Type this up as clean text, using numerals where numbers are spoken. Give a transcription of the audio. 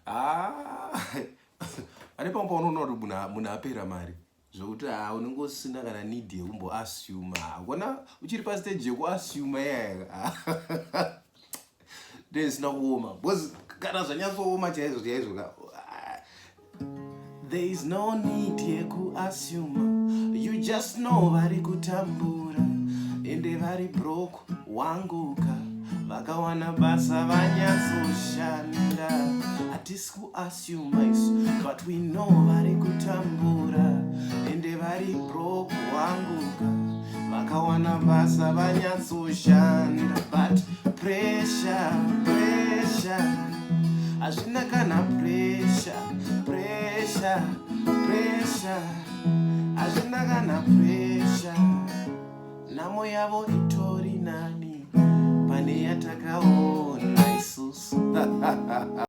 ane pamwe paunoona kuti munhu apera mari zvokuti unongosina kana need yekumboassume kona uchiri pastage yekuassume yaya ndezvisina kuoma because kana zvanyatsooma chaizvo there is no need yekuassume, you just know vari kutambura ende vari broke wanguka vakawana basa vanyatsoshanda. Hatisi kuassume isu but we know vari kutambura ende vari broke wanguka vakawana basa vanyatsoshanda. But pressure hazvina kana pressure hazvina kana pressure. Nhamo yavo itori nani pane yatakaona isusu